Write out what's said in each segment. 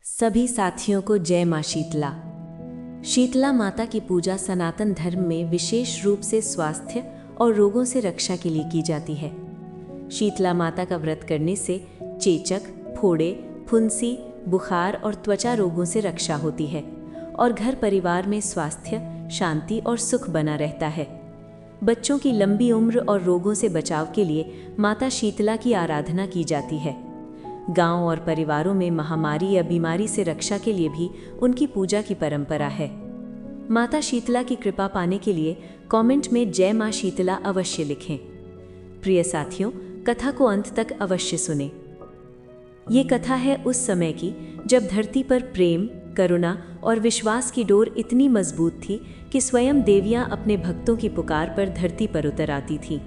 सभी साथियों को जय मां शीतला। शीतला माता की पूजा सनातन धर्म में विशेष रूप से स्वास्थ्य और रोगों से रक्षा के लिए की जाती है। शीतला माता का व्रत करने से चेचक, फोड़े, फुंसी, बुखार और त्वचा रोगों से रक्षा होती है और घर परिवार में स्वास्थ्य, शांति और सुख बना रहता है। बच्चों की लंबी उम्र और रोगों से बचाव के लिए माता शीतला की आराधना की जाती है। गांव और परिवारों में महामारी या बीमारी से रक्षा के लिए भी उनकी पूजा की परंपरा है। माता शीतला की कृपा पाने के लिए कमेंट में जय मां शीतला अवश्य लिखें। प्रिय साथियों, कथा को अंत तक अवश्य सुनें। ये कथा है उस समय की जब धरती पर प्रेम, करुणा और विश्वास की डोर इतनी मजबूत थी कि स्वयं देवियां अपने भक्तों की पुकार पर धरती पर उतर आती थीं।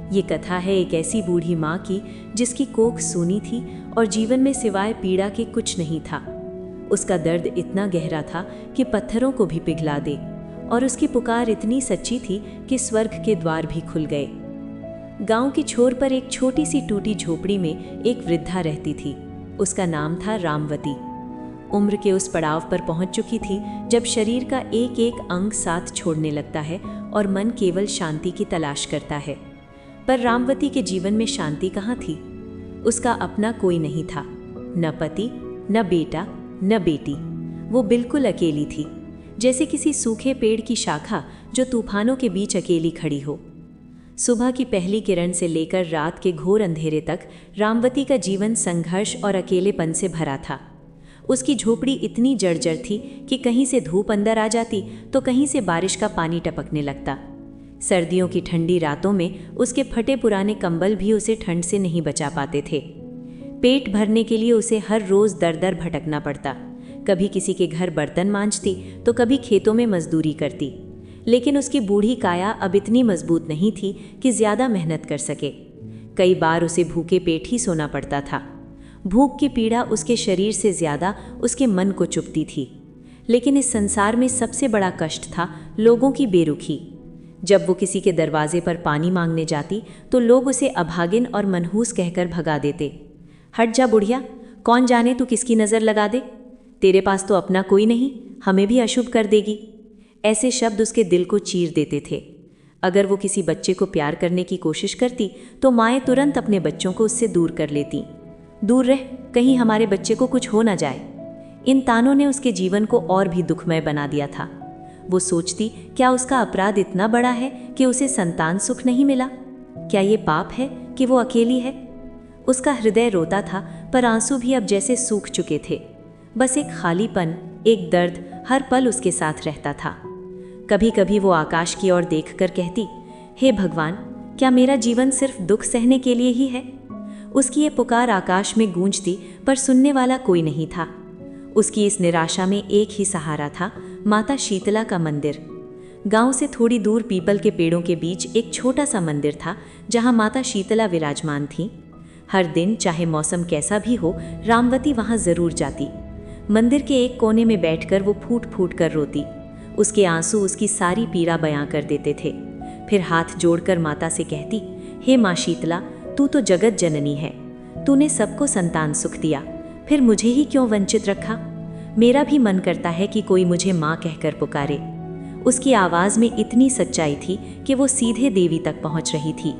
ये कथा है एक ऐसी बूढ़ी माँ की जिसकी कोख सूनी थी और जीवन में सिवाय पीड़ा के कुछ नहीं था। उसका दर्द इतना गहरा था कि पत्थरों को भी पिघला दे और उसकी पुकार इतनी सच्ची थी कि स्वर्ग के द्वार भी खुल गए। गांव की छोर पर एक छोटी सी टूटी झोपड़ी में एक वृद्धा रहती थी। उसका नाम था रामवती। उम्र के उस पड़ाव पर पहुंच चुकी थी जब शरीर का एक एक अंग साथ छोड़ने लगता है और मन केवल शांति की तलाश करता है। पर रामवती के जीवन में शांति कहाँ थी? उसका अपना कोई नहीं था, न पति, न बेटा, न बेटी। वो बिल्कुल अकेली थी, जैसे किसी सूखे पेड़ की शाखा जो तूफानों के बीच अकेली खड़ी हो। सुबह की पहली किरण से लेकर रात के घोर अंधेरे तक रामवती का जीवन संघर्ष और अकेलेपन से भरा था। उसकी झोपड़ी इतनी जर्जर थी कि कहीं से धूप अंदर आ जाती तो कहीं से बारिश का पानी टपकने लगता। सर्दियों की ठंडी रातों में उसके फटे पुराने कंबल भी उसे ठंड से नहीं बचा पाते थे। पेट भरने के लिए उसे हर रोज दर दर भटकना पड़ता। कभी किसी के घर बर्तन मांजती तो कभी खेतों में मजदूरी करती। लेकिन उसकी बूढ़ी काया अब इतनी मजबूत नहीं थी कि ज्यादा मेहनत कर सके। कई बार उसे भूखे पेट ही सोना पड़ता था। भूख की पीड़ा उसके शरीर से ज्यादा उसके मन को चुभती थी। लेकिन इस संसार में सबसे बड़ा कष्ट था लोगों की बेरुखी। जब वो किसी के दरवाजे पर पानी मांगने जाती तो लोग उसे अभागिन और मनहूस कहकर भगा देते। हट जा बुढ़िया, कौन जाने तू किसकी नज़र लगा दे, तेरे पास तो अपना कोई नहीं, हमें भी अशुभ कर देगी। ऐसे शब्द उसके दिल को चीर देते थे। अगर वो किसी बच्चे को प्यार करने की कोशिश करती तो माएँ तुरंत अपने बच्चों को उससे दूर कर लेती। दूर रह, कहीं हमारे बच्चे को कुछ हो ना जाए। इन तानों ने उसके जीवन को और भी दुखमय बना दिया था। वो सोचती, क्या उसका अपराध इतना बड़ा है कि उसे संतान सुख नहीं मिला? क्या ये पाप है कि वो अकेली है? उसका हृदय रोता था, पर आंसू भी अब जैसे सूख चुके थे। बस एक खालीपन, एक दर्द हर पल उसके साथ रहता था। कभी कभी वो आकाश की ओर देखकर कहती, हे भगवान, क्या मेरा जीवन सिर्फ दुख सहने के लिए ही है? उसकी ये पुकार आकाश में गूंजती, पर सुनने वाला कोई नहीं था। उसकी इस निराशा में एक ही सहारा था, माता शीतला का मंदिर। गांव से थोड़ी दूर पीपल के पेड़ों के बीच एक छोटा सा मंदिर था जहां माता शीतला विराजमान थी। हर दिन चाहे मौसम कैसा भी हो, रामवती वहां जरूर जाती। मंदिर के एक कोने में बैठकर वो फूट फूट कर रोती। उसके आंसू उसकी सारी पीड़ा बयां कर देते थे। फिर हाथ जोड़कर माता से कहती, हे माँ शीतला, तू तो जगत जननी है। तूने सबको संतान सुख दिया, फिर मुझे ही क्यों वंचित रखा? मेरा भी मन करता है कि कोई मुझे माँ कहकर पुकारे। उसकी आवाज में इतनी सच्चाई थी कि वो सीधे देवी तक पहुंच रही थी।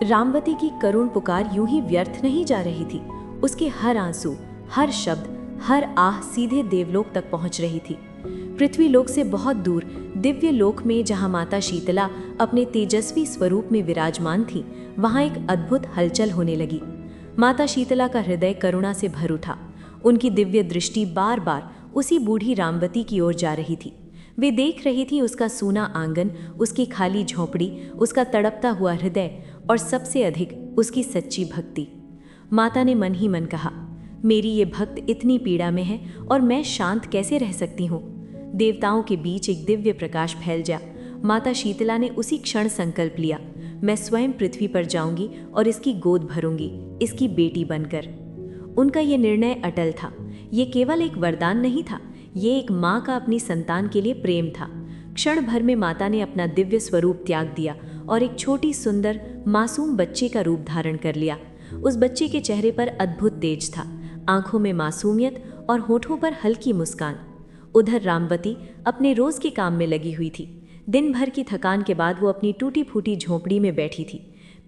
रामवती की करुण पुकार यूं ही व्यर्थ नहीं जा रही थी। उसके हर आंसू, हर शब्द, हर आह सीधे देवलोक तक पहुंच रही थी। पृथ्वी लोक से बहुत दूर दिव्य लोक में जहां माता शीतला अपने तेजस्वी स्वरूप में विराजमान थी, वहां एक अद्भुत हलचल होने लगी। माता शीतला का हृदय करुणा से भर उठा। उनकी दिव्य दृष्टि बार बार उसी बूढ़ी रामवती की ओर जा रही थी। वे देख रही थी उसका सूना आंगन, उसकी खाली झोंपड़ी, उसका तड़पता हुआ हृदय और सबसे अधिक उसकी सच्ची भक्ति। माता ने मन ही मन कहा, मेरी ये भक्त इतनी पीड़ा में है और मैं शांत कैसे रह सकती हूँ? देवताओं के बीच एक दिव्य प्रकाश फैल जा। माता शीतला ने उसी क्षण संकल्प लिया, मैं स्वयं पृथ्वी पर जाऊंगी और इसकी गोद भरूंगी, इसकी बेटी बनकर। उनका ये निर्णय अटल था। ये केवल एक वरदान नहीं था, ये एक माँ का अपनी संतान के लिए प्रेम था। क्षण भर में माता ने अपना दिव्य स्वरूप त्याग दिया और एक छोटी सुंदर मासूम बच्चे का रूप धारण कर लिया। उस बच्चे के चेहरे पर अद्भुत तेज था, आंखों में मासूमियत और होठों पर हल्की मुस्कान। उधर रामवती अपने रोज के काम में लगी हुई थी। दिन भर की थकान के बाद वो अपनी टूटी फूटी झोंपड़ी में बैठी थी।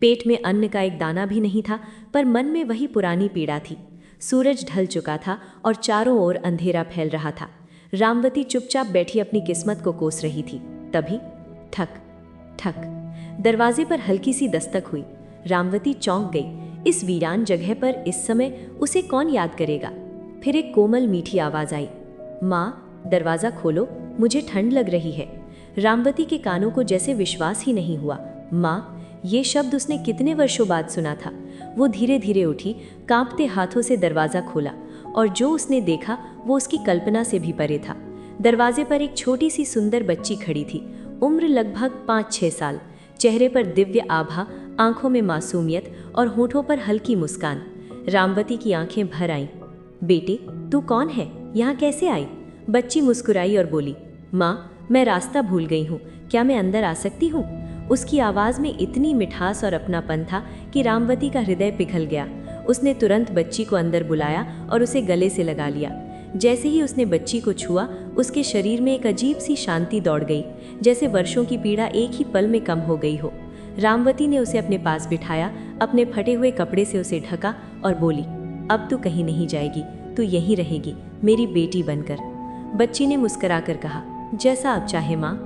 पेट में अन्न का एक दाना भी नहीं था, पर मन में वही पुरानी पीड़ा थी। सूरज ढल चुका था और चारों ओर अंधेरा फैल रहा था। रामवती चुपचाप बैठी अपनी किस्मत को कोस रही थी। तभी ठक ठक, दरवाजे पर हल्की सी दस्तक हुई। रामवती चौंक गई। इस वीरान जगह पर इस समय उसे कौन याद करेगा। फिर एक कोमल मीठी आवाज आई, माँ दरवाज़ा खोलो, मुझे ठंड लग रही है। रामवती के कानों को जैसे विश्वास ही नहीं हुआ। माँ, ये शब्द उसने कितने वर्षों बाद सुना था। वो धीरे धीरे उठी, कांपते हाथों से दरवाज़ा खोला और जो उसने देखा वो उसकी कल्पना से भी परे था। दरवाजे पर एक छोटी सी सुंदर बच्ची खड़ी थी, उम्र लगभग 5-6 साल। चेहरे पर दिव्य आभा, आंखों में मासूमियत और होठों पर हल्की मुस्कान। रामवती की आंखें भर आईं। बेटी, तू कौन है? यहाँ कैसे आई? बच्ची मुस्कुराई और बोली, माँ, मैं रास्ता भूल गई हूँ, क्या मैं अंदर आ सकती हूँ? उसकी आवाज़ में इतनी मिठास और अपनापन था कि रामवती का हृदय पिघल गया। उसने तुरंत बच्ची को अंदर बुलाया और उसे गले से लगा लिया। जैसे ही उसने बच्ची को छुआ, उसके शरीर में एक अजीब सी शांति दौड़ गई, जैसे वर्षों की पीड़ा एक ही पल में कम हो गई हो। रामवती ने उसे अपने पास बिठाया, अपने फटे हुए कपड़े से उसे ढका और बोली, अब तू कहीं नहीं जाएगी, तू यहीं रहेगी, मेरी बेटी बनकर। बच्ची ने मुस्कुराकर कहा, जैसा आप चाहे माँ।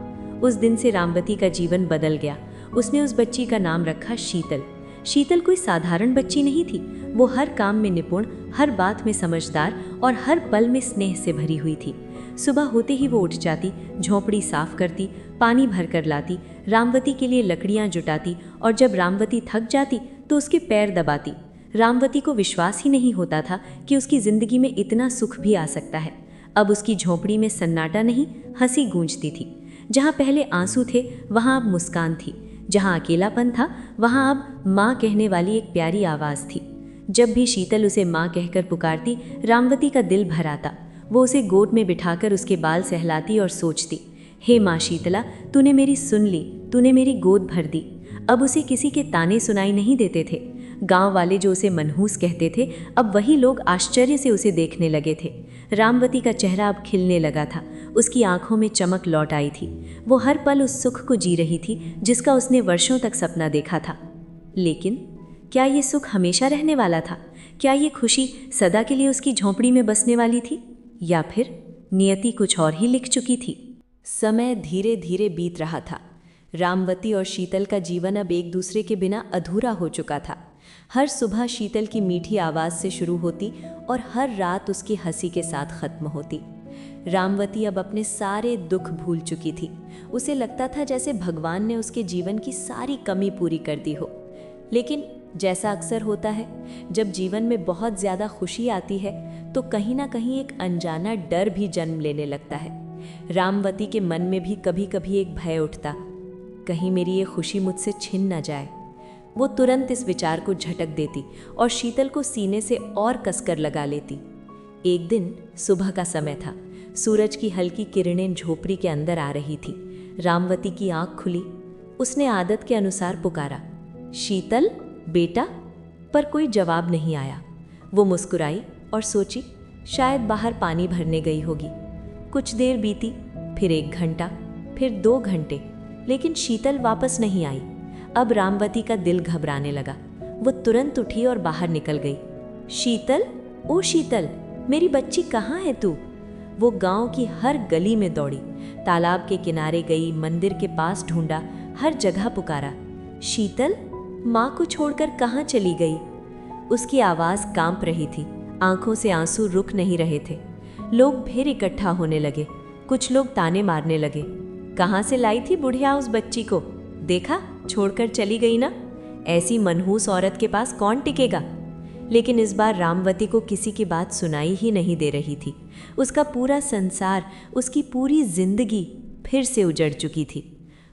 उस दिन से रामवती का जीवन बदल गया। उसने उस बच्ची का नाम रखा शीतल। शीतल कोई साधारण बच्ची नहीं थी, वो हर काम में निपुण, हर बात में समझदार और हर पल में स्नेह से भरी हुई थी। सुबह होते ही वो उठ जाती, झोंपड़ी साफ करती, पानी भर कर लाती, रामवती के लिए लकड़ियाँ जुटाती और जब रामवती थक जाती तो उसके पैर दबाती। रामवती को विश्वास ही नहीं होता था कि उसकी जिंदगी में इतना सुख भी आ सकता है। अब उसकी झोंपड़ी में सन्नाटा नहीं, हंसी गूंजती थी। जहाँ पहले आंसू थे वहाँ अब मुस्कान थी। जहाँ अकेलापन था वहाँ अब माँ कहने वाली एक प्यारी आवाज़ थी। जब भी शीतल उसे माँ कहकर पुकारती, रामवती का दिल भर आता। वो उसे गोद में बिठाकर उसके बाल सहलाती और सोचती, हे माँ शीतला, तूने मेरी सुन ली, तूने मेरी गोद भर दी। अब उसे किसी के ताने सुनाई नहीं देते थे। गांव वाले जो उसे मनहूस कहते थे, अब वही लोग आश्चर्य से उसे देखने लगे थे। रामवती का चेहरा अब खिलने लगा था, उसकी आंखों में चमक लौट आई थी। वो हर पल उस सुख को जी रही थी जिसका उसने वर्षों तक सपना देखा था। लेकिन क्या ये सुख हमेशा रहने वाला था? क्या ये खुशी सदा के लिए उसकी झोंपड़ी में बसने वाली थी? या फिर नियति कुछ और ही लिख चुकी थी? समय धीरे धीरे बीत रहा था। रामवती और शीतल का जीवन अब एक दूसरे के बिना अधूरा हो चुका था। हर सुबह शीतल की मीठी आवाज़ से शुरू होती और हर रात उसकी हंसी के साथ ख़त्म होती। रामवती अब अपने सारे दुख भूल चुकी थी। उसे लगता था जैसे भगवान ने उसके जीवन की सारी कमी पूरी कर दी हो। लेकिन जैसा अक्सर होता है, जब जीवन में बहुत ज़्यादा खुशी आती है तो कहीं ना कहीं एक अनजाना डर भी जन्म लेने लगता है। रामवती के मन में भी कभी कभी एक भय उठता, कहीं मेरी ये खुशी मुझसे छिन न जाए। वो तुरंत इस विचार को झटक देती और शीतल को सीने से और कसकर लगा लेती। एक दिन सुबह का समय था। सूरज की हल्की किरणें झोपड़ी के अंदर आ रही थी। रामवती की आंख खुली। उसने आदत के अनुसार पुकारा, शीतल बेटा, पर कोई जवाब नहीं आया। वो मुस्कुराई और सोची, शायद बाहर पानी भरने गई होगी। कुछ देर बीती, फिर 1 घंटा, फिर 2 घंटे, लेकिन शीतल वापस नहीं आई। अब रामवती का दिल घबराने लगा। वो तुरंत उठी और बाहर निकल गई। शीतल, ओ शीतल, मेरी बच्ची कहाँ है तू? वो गांव की हर गली में दौड़ी, तालाब के किनारे गई, मंदिर के पास ढूंढा, हर जगह पुकारा, शीतल, माँ को छोड़कर कहाँ चली गई? उसकी आवाज़ कांप रही थी, आंखों से आंसू रुक नहीं रहे थे। लोग फिर इकट्ठा होने लगे। कुछ लोग ताने मारने लगे, कहाँ से लाई थी बुढ़िया उस बच्ची को? देखा, छोड़कर चली गई ना। ऐसी मनहूस औरत के पास कौन टिकेगा? लेकिन इस बार रामवती को किसी की बात सुनाई ही नहीं दे रही थी। उसका पूरा संसार, उसकी पूरी जिंदगी फिर से उजड़ चुकी थी।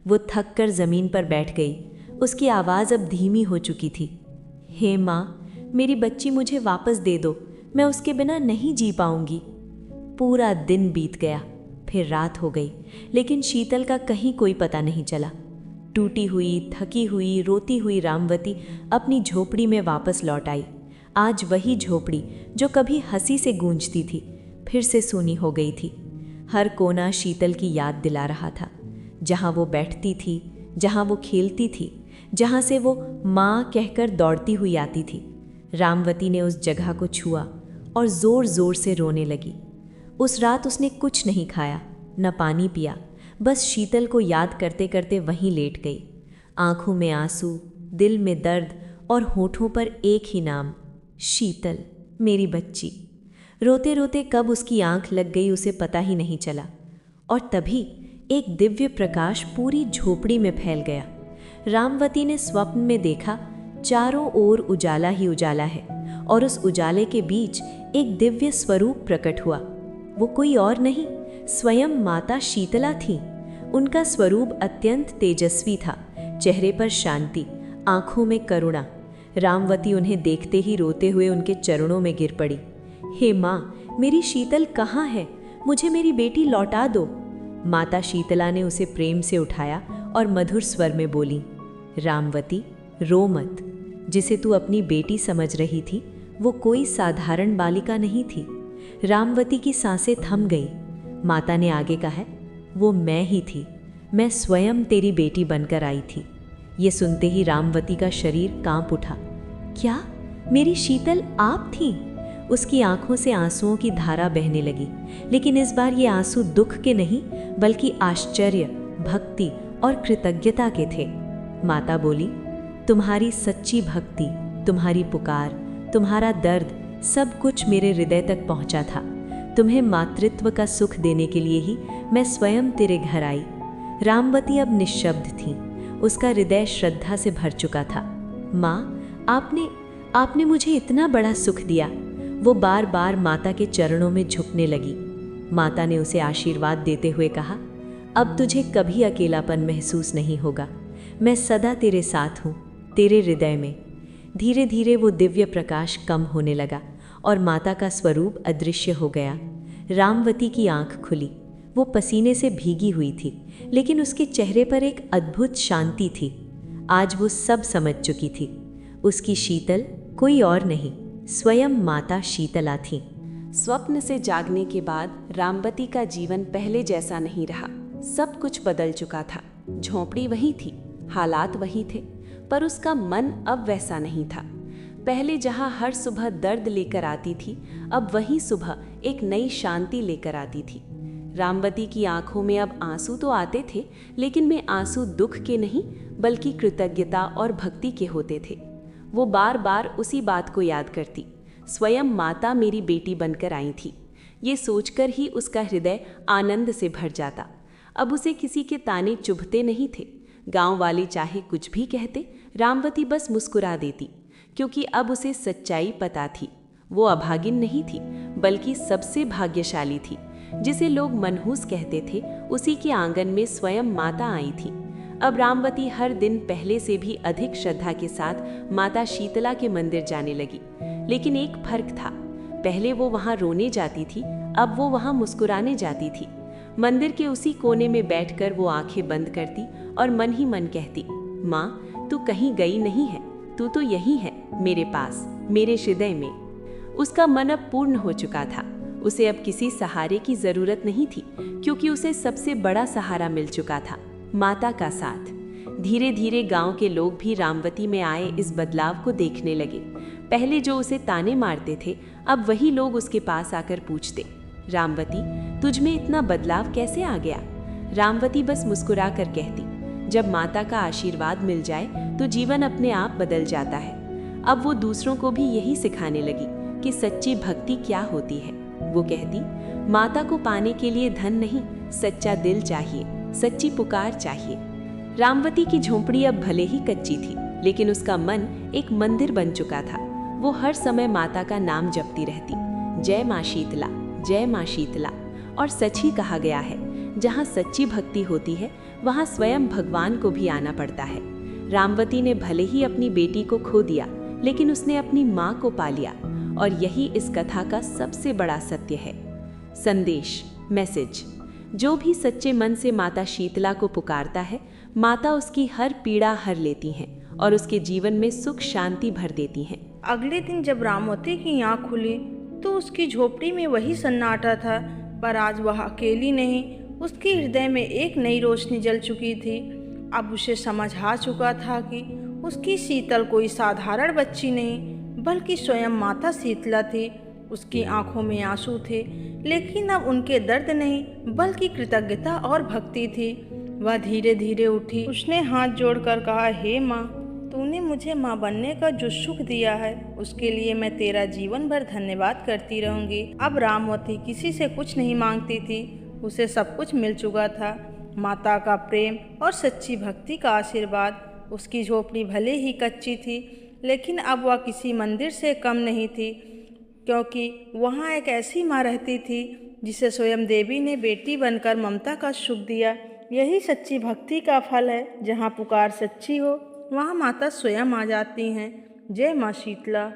वो थक कर जमीन पर बैठ गई। उसकी आवाज़ अब धीमी हो चुकी थी। हे माँ, मेरी बच्ची मुझे वापस दे दो, मैं उसके बिना नहीं जी पाऊंगी। पूरा दिन बीत गया, फिर रात हो गई, लेकिन शीतल का कहीं कोई पता नहीं चला। टूटी हुई, थकी हुई, रोती हुई रामवती अपनी झोपड़ी में वापस लौट आई। आज वही झोपड़ी जो कभी हंसी से गूंजती थी, फिर से सूनी हो गई थी। हर कोना शीतल की याद दिला रहा था, जहाँ वो बैठती थी, जहाँ वो खेलती थी, जहाँ से वो माँ कहकर दौड़ती हुई आती थी। रामवती ने उस जगह को छुआ और ज़ोर ज़ोर से रोने लगी। उस रात उसने कुछ नहीं खाया, न पानी पिया, बस शीतल को याद करते करते वहीं लेट गई। आंखों में आंसू, दिल में दर्द और होठों पर एक ही नाम, शीतल, मेरी बच्ची। रोते रोते कब उसकी आंख लग गई उसे पता ही नहीं चला। और तभी एक दिव्य प्रकाश पूरी झोपड़ी में फैल गया। रामवती ने स्वप्न में देखा, चारों ओर उजाला ही उजाला है और उस उजाले के बीच एक दिव्य स्वरूप प्रकट हुआ। वो कोई और नहीं, स्वयं माता शीतला थी। उनका स्वरूप अत्यंत तेजस्वी था, चेहरे पर शांति, आंखों में करुणा। रामवती उन्हें देखते ही रोते हुए उनके चरणों में गिर पड़ी। हे माँ, मेरी शीतल कहाँ है? मुझे मेरी बेटी लौटा दो। माता शीतला ने उसे प्रेम से उठाया और मधुर स्वर में बोली, रामवती, रो मत। जिसे तू अपनी बेटी समझ रही थी, वो कोई साधारण बालिका नहीं थी। रामवती की सांसें थम गई। माता ने आगे कहा, वो मैं ही थी, मैं स्वयं तेरी बेटी बनकर आई थी। ये सुनते ही रामवती का शरीर कांप उठा। क्या मेरी शीतल आप थी? उसकी आंखों से आंसुओं की धारा बहने लगी, लेकिन इस बार ये आंसू दुख के नहीं, बल्कि आश्चर्य, भक्ति और कृतज्ञता के थे। माता बोली, तुम्हारी सच्ची भक्ति, तुम्हारी पुकार, तुम्हारा दर्द, सब कुछ मेरे हृदय तक पहुंचा था। तुम्हें मातृत्व का सुख देने के लिए ही मैं स्वयं तेरे घर आई। रामवती अब निश्शब्द थी, उसका हृदय श्रद्धा से भर चुका था। माँ, आपने मुझे इतना बड़ा सुख दिया। वो बार बार माता के चरणों में झुकने लगी। माता ने उसे आशीर्वाद देते हुए कहा, अब तुझे कभी अकेलापन महसूस नहीं होगा। मैं सदा तेरे साथ हूँ, तेरे हृदय में। धीरे धीरे वो दिव्य प्रकाश कम होने लगा और माता का स्वरूप अदृश्य हो गया। रामवती की आंख खुली। वो पसीने से भीगी हुई थी, लेकिन उसके चेहरे पर एक अद्भुत शांति थी। आज वो सब समझ चुकी थी। उसकी शीतल कोई और नहीं, स्वयं माता शीतला थी। स्वप्न से जागने के बाद रामवती का जीवन पहले जैसा नहीं रहा। सब कुछ बदल चुका था। झोंपड़ी वही थी, हालात वही थे, पर उसका मन अब वैसा नहीं था। पहले जहां हर सुबह दर्द लेकर आती थी, अब वही सुबह एक नई शांति लेकर आती थी। रामवती की आंखों में अब आंसू तो आते थे, लेकिन वे आंसू दुख के नहीं, बल्कि कृतज्ञता और भक्ति के होते थे। वो बार बार उसी बात को याद करती, स्वयं माता मेरी बेटी बनकर आई थी। ये सोचकर ही उसका हृदय आनंद से भर जाता। अब उसे किसी के ताने चुभते नहीं थे। गांव वाले चाहे कुछ भी कहते, रामवती बस मुस्कुरा देती, क्योंकि अब उसे सच्चाई पता थी। वो अभागिन नहीं थी, बल्कि सबसे भाग्यशाली थी। जिसे लोग मनहूस कहते थे, उसी के आंगन में स्वयं माता आई थी। अब रामवती हर दिन पहले से भी अधिक श्रद्धा के साथ माता शीतला के मंदिर जाने लगी। लेकिन एक फर्क था, पहले वो वहां रोने जाती थी, अब वो वहां मुस्कुराने जाती थी। मंदिर के उसी कोने में बैठकर वो आंखें बंद करती और मन ही मन कहती, माँ, तू कहीं गई नहीं है, तू तो यहीं है, मेरे पास, मेरे हृदय में। उसका मन अब पूर्ण हो चुका था। उसे अब किसी सहारे की जरूरत नहीं थी, क्योंकि उसे सबसे बड़ा सहारा मिल चुका था, माता का साथ। धीरे धीरे गांव के लोग भी रामवती में आए इस बदलाव को देखने लगे। पहले जो उसे ताने मारते थे, अब वही लोग उसके पास आकर पूछते, रामवती, तुझ में इतना बदलाव कैसे आ गया? रामवती बस मुस्कुरा कर कहती, जब माता का आशीर्वाद मिल जाए तो जीवन अपने आप बदल जाता है। अब वो दूसरों को भी यही सिखाने लगी कि सच्ची भक्ति क्या होती है। वो कहती, माता को पाने के लिए धन नहीं, सच्चा दिल चाहिए, सच्ची पुकार चाहिए। रामवती की झोंपड़ी अब भले ही कच्ची थी, लेकिन उसका मन एक मंदिर बन चुका था। वो हर समय माता का नाम जपती रहती, जय माँ शीतला, जय माँ शीतला। और सच ही कहा गया है, जहाँ सच्ची भक्ति होती है, वहाँ स्वयं भगवान को भी आना पड़ता है। रामवती ने भले ही अपनी बेटी को खो दिया, लेकिन उसने अपनी माँ को पा लिया, और यही इस कथा का सबसे बड़ा सत्य है। संदेश, मैसेज, जो भी सच्चे मन से माता शीतला को पुकारता है, माता उसकी हर पीड़ा हर लेती हैं और उसके जीवन में सुख शांति भर देती हैं। अगले दिन जब रामवती की आँख खुली तो उसकी झोपड़ी में वही सन्नाटा था, पर आज वह अकेली नहीं, उसके हृदय में एक नई रोशनी जल चुकी थी। अब उसे समझ आ चुका था कि उसकी शीतल कोई साधारण बच्ची नहीं, बल्कि स्वयं माता शीतला थी। उसकी आंखों में आंसू थे, लेकिन अब उनके दर्द नहीं, बल्कि कृतज्ञता और भक्ति थी। वह धीरे धीरे उठी। उसने हाथ जोड़कर कहा, हे माँ, तूने मुझे माँ बनने का जो सुख दिया है, उसके लिए मैं तेरा जीवन भर धन्यवाद करती रहूंगी। अब रामवती किसी से कुछ नहीं मांगती थी, उसे सब कुछ मिल चुका था। माता का प्रेम और सच्ची भक्ति का आशीर्वाद। उसकी झोपड़ी भले ही कच्ची थी, लेकिन अब वह किसी मंदिर से कम नहीं थी, क्योंकि वहाँ एक ऐसी माँ रहती थी जिसे स्वयं देवी ने बेटी बनकर ममता का सुख दिया। यही सच्ची भक्ति का फल है। जहाँ पुकार सच्ची हो, वहाँ माता स्वयं आ जाती हैं। जय माँ शीतला।